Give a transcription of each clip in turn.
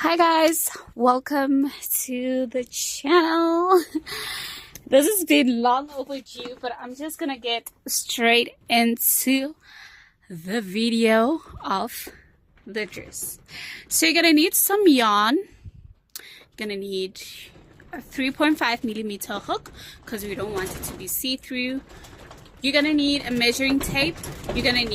Hi guys, welcome to the channel. This has been long overdue, but I'm just gonna get straight into the video of the dress. So you're gonna need some yarn. You're gonna need a 3.5 millimeter hook because we don't want it to be see-through. You're gonna need a measuring tape. You're gonna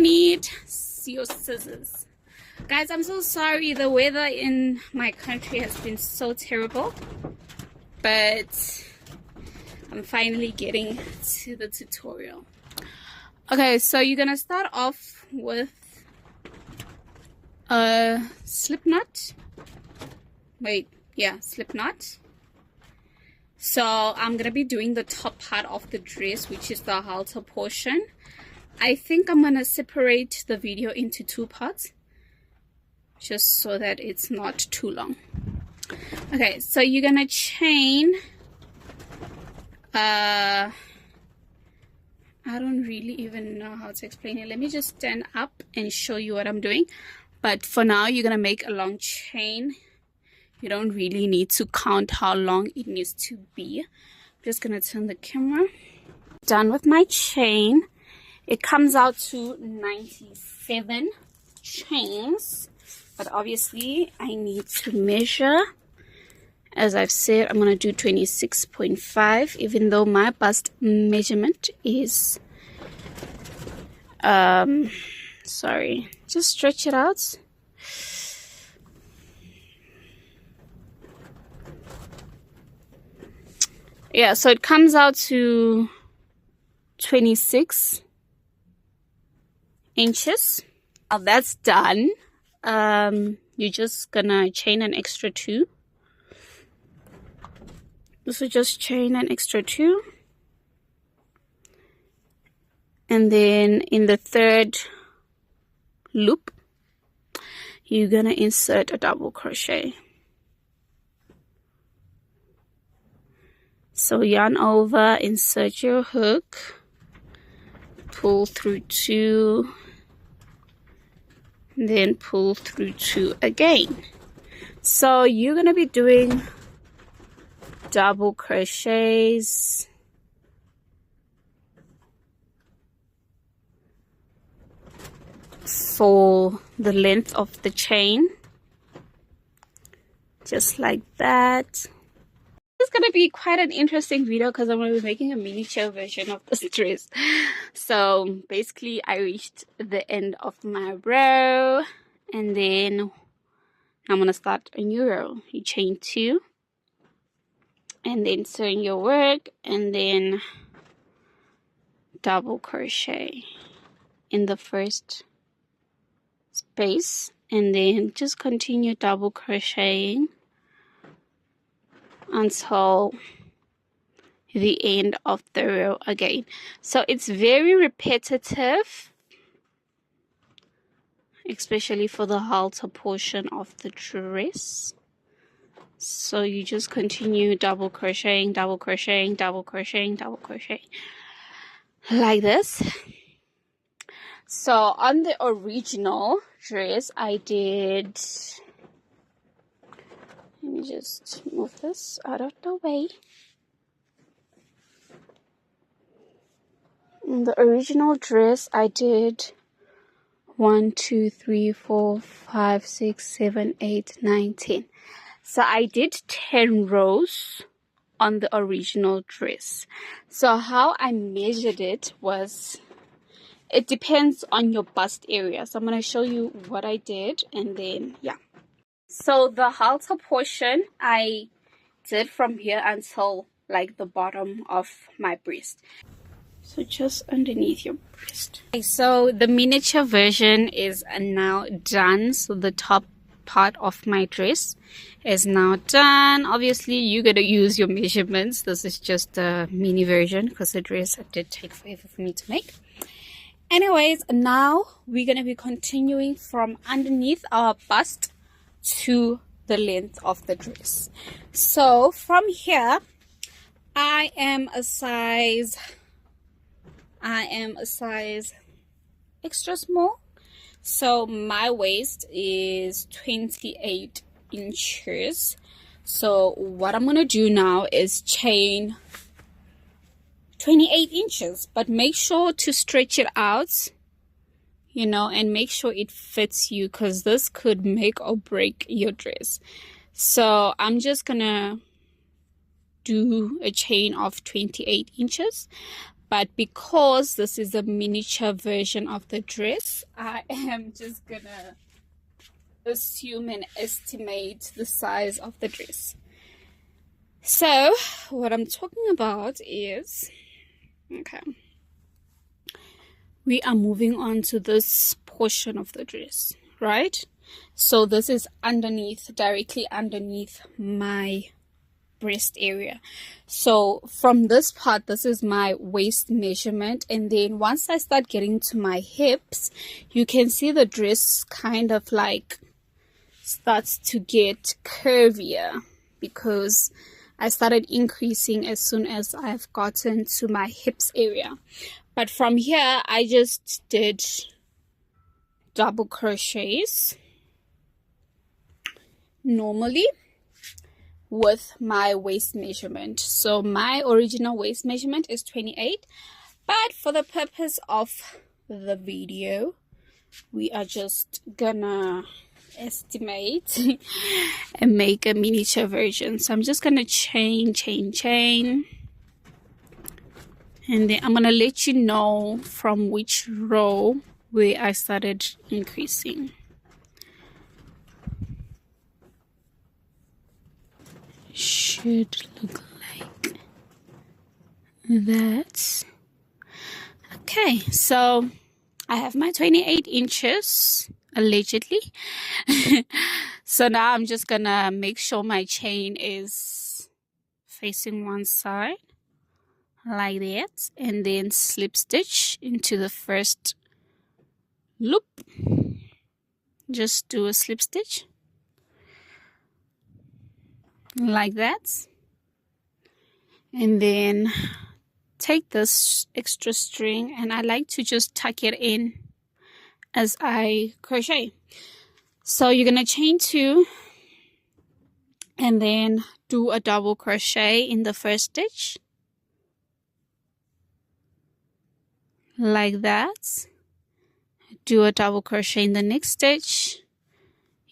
need your scissors. Guys, I'm so sorry, the weather in my country has been so terrible, but I'm finally getting to the tutorial. Okay, so you're gonna start off with a slip knot. Slip knot. So I'm gonna be doing the top part of the dress, which is the halter portion. I think I'm gonna separate the video into two parts just so that it's not too long. Okay, so you're gonna chain I don't really even know how to explain it. Let me just stand up and show you what I'm doing. But for now, you're gonna make a long chain. You don't really need to count how long it needs to be. I'm just gonna turn the camera. Done with my chain. It comes out to 97 chains, but obviously I need to measure. As I've said, I'm going to do 26.5, even though my bust measurement is, sorry, just stretch it out. Yeah, so it comes out to 26 inches. Now that's done. You're just gonna chain an extra 2. So just chain an extra 2, and then in the third loop you're gonna insert a double crochet. So yarn over, insert your hook, pull through 2, then pull through 2 again. So you're going to be doing double crochets for the length of the chain, just like that. It's gonna be quite an interesting video because I'm gonna be making a miniature version of this dress. So basically I reached the end of my row, and then I'm gonna start a new row. You chain 2 and then turn your work, and then double crochet in the first space, and then just continue double crocheting until the end of the row again. So it's very repetitive, especially for the halter portion of the dress. So you just continue double crocheting, double crocheting, double crocheting, double crocheting, like this. So on the original dress I did, let me just move this out of the way. In the original dress, I did 1, 2, 3, 4, 5, 6, 7, 8, 9, 10. So I did 10 rows on the original dress. So how I measured it was, it depends on your bust area. So I'm going to show you what I did, and then yeah. So the halter portion I did from here until like the bottom of my breast. So just underneath your breast. Okay, so the miniature version is now done. So the top part of my dress is now done. Obviously you gotta use your measurements. This is just a mini version because the dress did take forever for me to make. Anyways, now we're gonna be continuing from underneath our bust to the length of the dress. So from here I am a size I am a size extra small, so my waist is 28 inches. So what I'm gonna do now is chain 28 inches, but make sure to stretch it out, you know, and make sure it fits you, because this could make or break your dress. So I'm just gonna do a chain of 28 inches, but because this is a miniature version of the dress, I am just gonna assume and estimate the size of the dress. So what I'm talking about is, okay, we are moving on to this portion of the dress, right? So this is underneath, directly underneath my breast area. So from this part, this is my waist measurement, and then once I start getting to my hips, you can see the dress kind of like starts to get curvier, because I started increasing as soon as I've gotten to my hips area. But from here, I just did double crochets normally with my waist measurement. So my original waist measurement is 28, but for the purpose of the video, we are just gonna estimate and make a miniature version. So I'm just gonna chain, and then I'm gonna let you know from which row where I started increasing. Should look like that. Okay, so I have my 28 inches allegedly. So now I'm just gonna make sure my chain is facing one side like that, and then slip stitch into the first loop. Just do a slip stitch like that, and then take this extra string, and I like to just tuck it in as I crochet. So you're gonna chain 2 and then do a double crochet in the first stitch like that. Do a double crochet in the next stitch.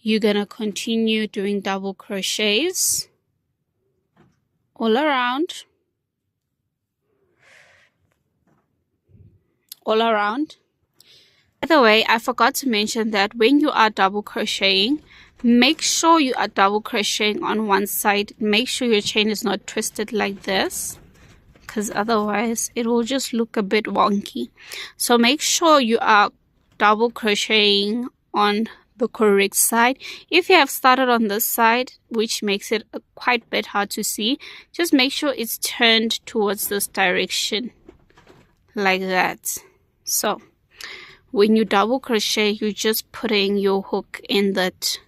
You're gonna continue doing double crochets all around. By the way, I forgot to mention that when you are double crocheting, make sure you are double crocheting on one side. Make sure your chain is not twisted like this, because otherwise it will just look a bit wonky. So make sure you are double crocheting on the correct side. If you have started on this side, which makes it quite a bit hard to see, just make sure it's turned towards this direction like that. So when you double crochet, you're just putting your hook in that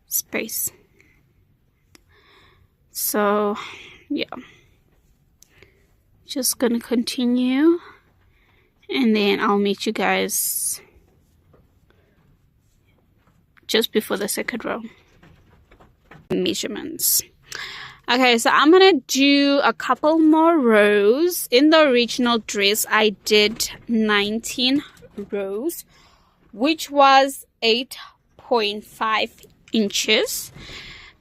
space. So yeah, just gonna continue, and then I'll meet you guys just before the second row. Measurements. Okay, so I'm gonna do a couple more rows. In the original dress, I did 19 rows, which was 8.5 inches.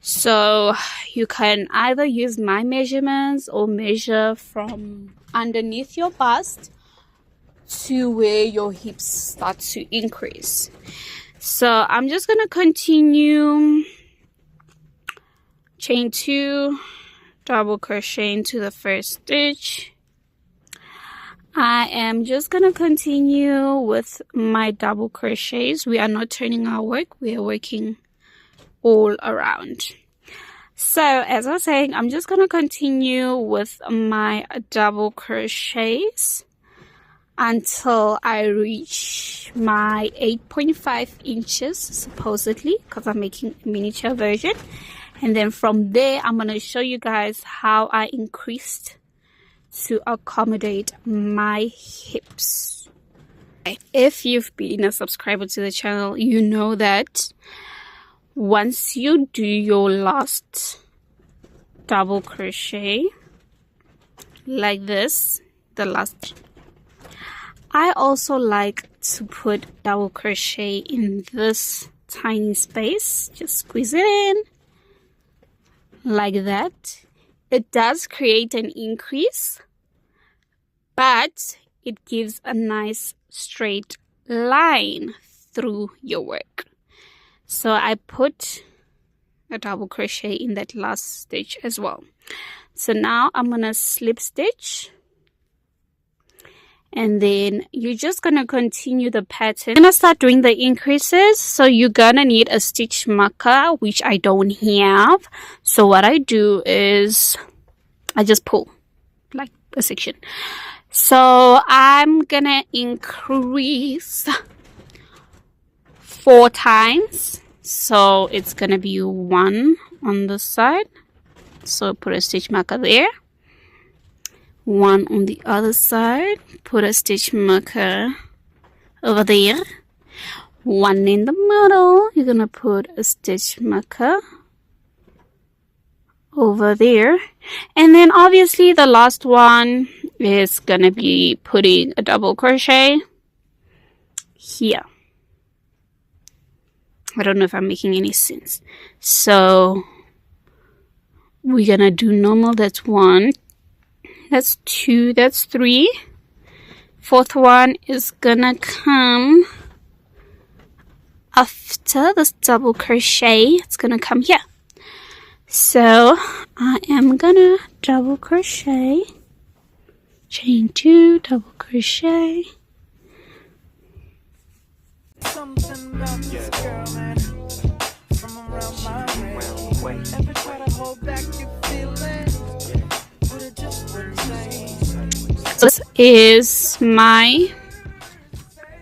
So you can either use my measurements or measure from underneath your bust to where your hips start to increase. So I'm just gonna continue, chain 2, double crochet into the first stitch. I am just gonna continue with my double crochets. We are not turning our work, we are working all around. So as I was saying, I'm just gonna continue with my double crochets until I reach my 8.5 inches supposedly, because I'm making a miniature version. And then from there, I'm going to show you guys how I increased to accommodate my hips. If you've been a subscriber to the channel, you know that once you do your last double crochet like this, the last, I also like to put double crochet in this tiny space. Just squeeze it in like that. It does create an increase, but it gives a nice straight line through your work. So I put a double crochet in that last stitch as well. So now I'm gonna slip stitch, and then you're just gonna continue the pattern. I'm gonna start doing the increases, so you're gonna need a stitch marker, which I don't have. So what I do is I just pull like a section. So I'm gonna increase 4 times, so it's gonna be 1 on this side, so put a stitch marker there, 1 on the other side, put a stitch marker over there, 1 in the middle, you're gonna put a stitch marker over there, and then obviously the last one is gonna be putting a double crochet here. I don't know if I'm making any sense. So we're gonna do normal. That's 1, that's 2, that's 3. 4th one is gonna come after this double crochet. It's gonna come here. So I am gonna double crochet, chain 2, double crochet. Something about this girl, man, from around my way. Ever try to hold back your feelings, but it just wouldn't say. So this is my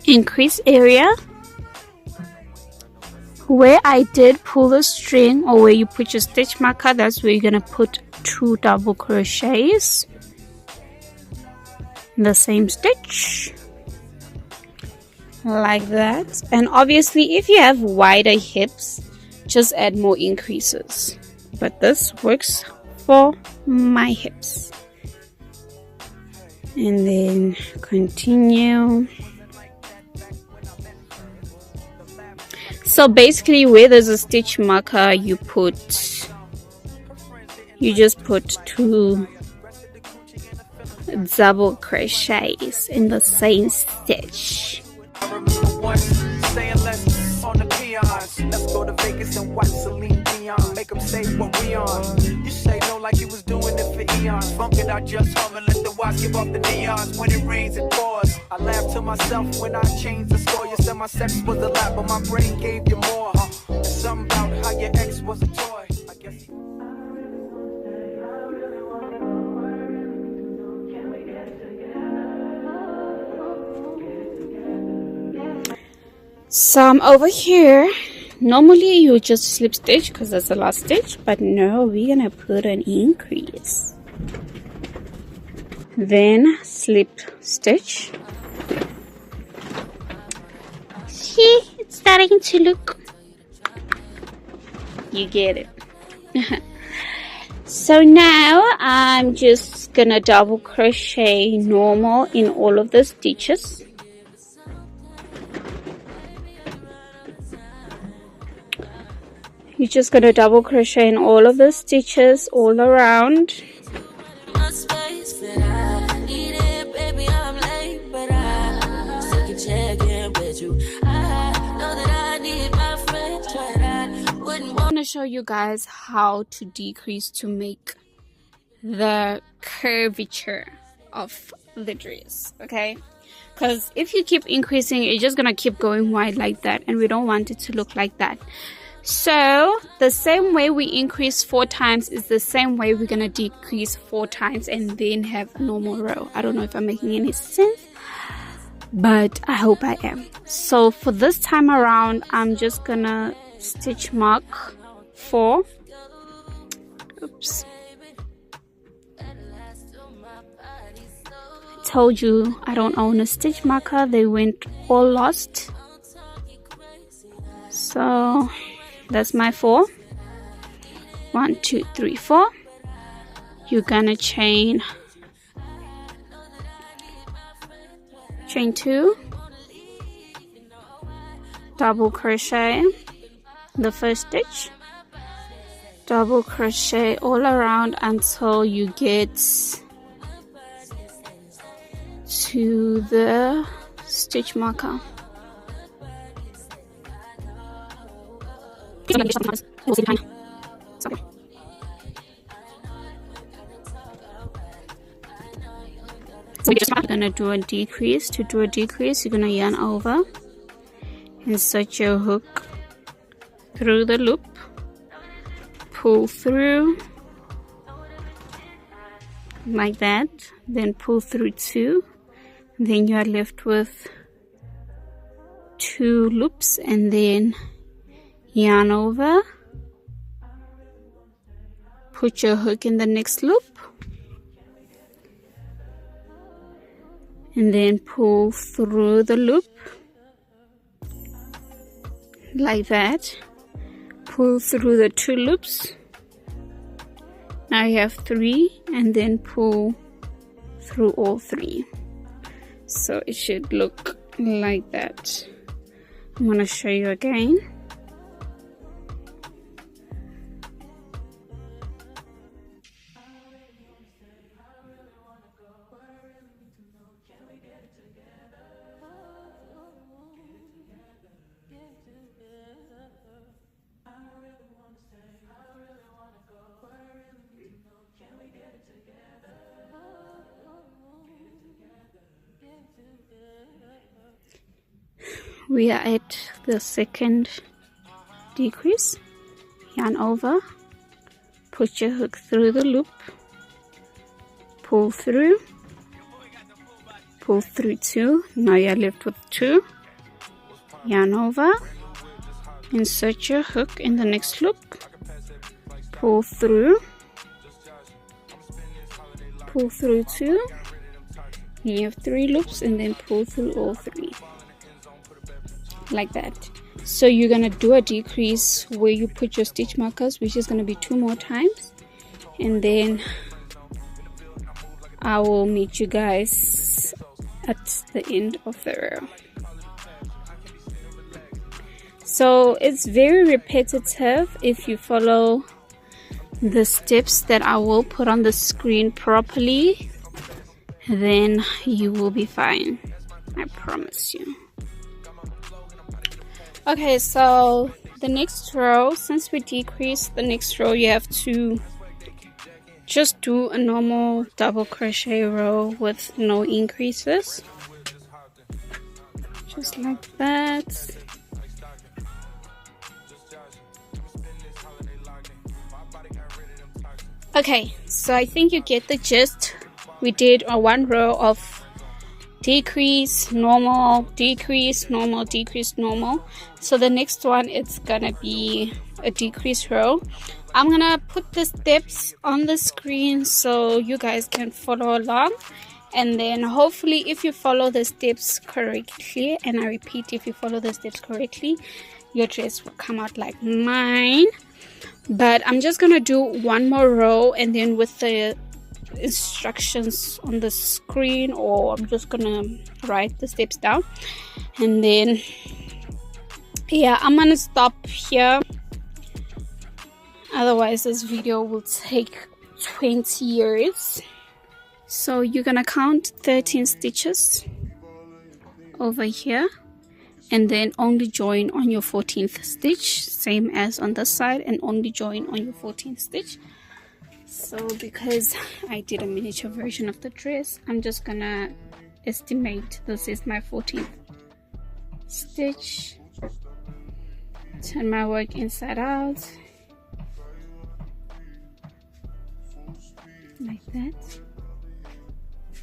increase area where I did pull the string, or where you put your stitch marker. That's where you're gonna put 2 double crochets in the same stitch like that. And obviously if you have wider hips, just add more increases, but this works for my hips. And then continue. So basically where there's a stitch marker, you just put 2 double crochets in the same stitch. I remember once saying let's on the peons. Let's go to Vegas and watch Celine Dion. Make them say what we on. You say no like you was doing it for eons. Funk it, I just hum and let the watch give off the neons. When it rains, it pours. I laugh to myself when I changed the score. You said my sex was a lot, but my brain gave you more. Something about how your ex was a toy. I guess. So I'm over here. Normally you just slip stitch because that's the last stitch, but no, we're gonna put an increase, then slip stitch. See, it's starting to look, you get it. So now I'm just gonna double crochet normal in all of the stitches. You're just going to double crochet in all of the stitches all around. I'm going to show you guys how to decrease to make the curvature of the dress, okay? Because if you keep increasing, it's just going to keep going wide like that, and we don't want it to look like that. So the same way we increase 4 times is the same way we're gonna decrease 4 times and then have a normal row. I don't know if I'm making any sense, but I hope I am. So for this time around, I'm just gonna stitch mark 4. Oops. told you I don't own a stitch marker. They went all lost. So that's my 4. 1 2 3 4. You're gonna chain 2, double crochet the first stitch, double crochet all around until you get to the stitch marker. So you're gonna do a decrease. To do a decrease, you're gonna yarn over, insert your hook through the loop, pull through like that, then pull through 2, then you are left with 2 loops, and then yarn over, put your hook in the next loop, and then pull through the loop like that, pull through the 2 loops. Now you have 3, and then pull through all 3. So it should look like that. I'm going to show you again. We are at the second decrease. Yarn over, put your hook through the loop, pull through 2. Now you're left with 2. Yarn over, insert your hook in the next loop, pull through 2. You have 3 loops, and then pull through all 3 like that. So you're gonna do a decrease where you put your stitch markers, which is gonna be 2 more times, and then I will meet you guys at the end of the row. So it's very repetitive. If you follow the steps that I will put on the screen properly, then you will be fine, I promise you. Okay, so the next row, since we decreased the next row, you have to just do a normal double crochet row with no increases, just like that. Okay, so I think you get the gist. We did a 1 row of decrease, normal, decrease, normal, decrease, normal. So the next one, it's gonna be a decrease row. I'm gonna put the steps on the screen so you guys can follow along, and then hopefully if you follow the steps correctly, and I repeat, if you follow the steps correctly, your dress will come out like mine. But I'm just gonna do 1 more row, and then with the instructions on the screen, or I'm just gonna write the steps down, and then yeah, I'm gonna stop here, otherwise this video will take 20 years. So you're gonna count 13 stitches over here, and then only join on your 14th stitch, same as on the side, and only join on your 14th stitch. So because I did a miniature version of the dress, I'm just gonna estimate this is my 14th stitch. Turn my work inside out like that.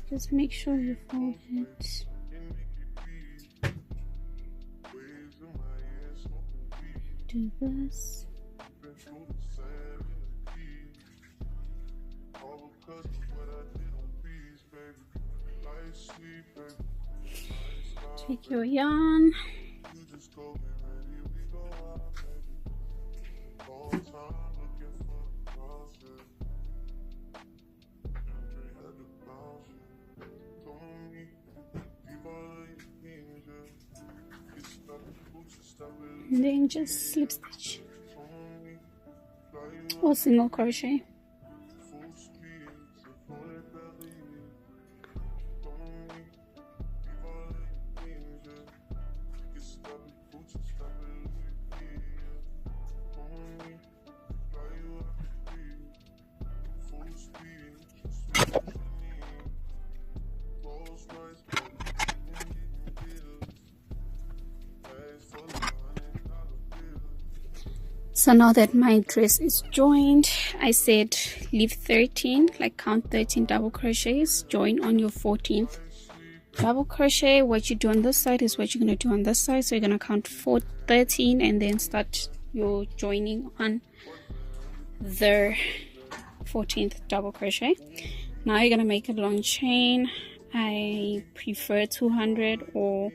Just make sure you fold it. Do this. Take your yarn. And then just slip stitch or single crochet. So now that my dress is joined, I said leave 13, like count 13 double crochets, join on your 14th double crochet. What you do on this side is what you're going to do on this side. So you're going to count 13 and then start your joining on the 14th double crochet. Now you're going to make a long chain. I prefer 200 or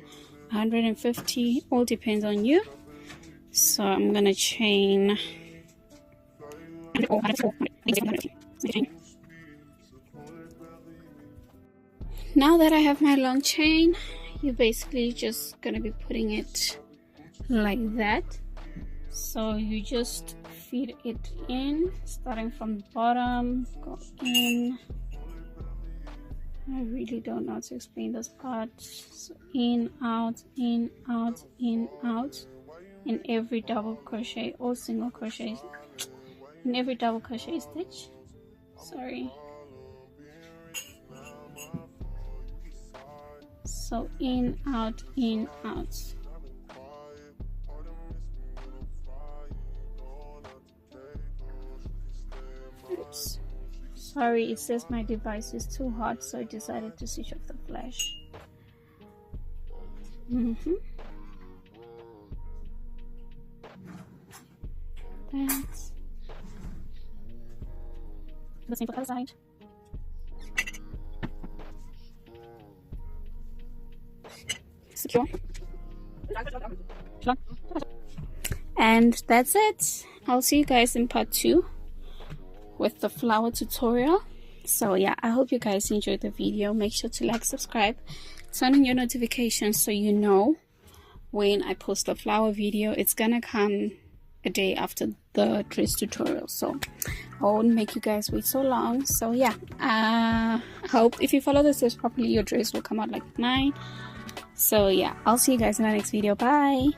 150, all depends on you. So I'm gonna chain. Now that I have my long chain, you're basically just gonna be putting it like that. So you just feed it in, starting from the bottom, go in. I really don't know how to explain this part. So in, out, in, out, in, out. In every double crochet or single crochet, in every double crochet stitch, sorry. So in, out, in, out. Oops, sorry, it says my device is too hot, so I decided to switch off the flash. Thanks. The same for the other side. Secure. And that's it. I'll see you guys in part 2 with the flower tutorial. So yeah, I hope you guys enjoyed the video. Make sure to like, subscribe, turn on your notifications so you know when I post a flower video. It's gonna come a day after the dress tutorial, so I won't make you guys wait so long. So yeah, I hope if you follow the steps properly, your dress will come out like mine. So yeah, I'll see you guys in the next video. Bye.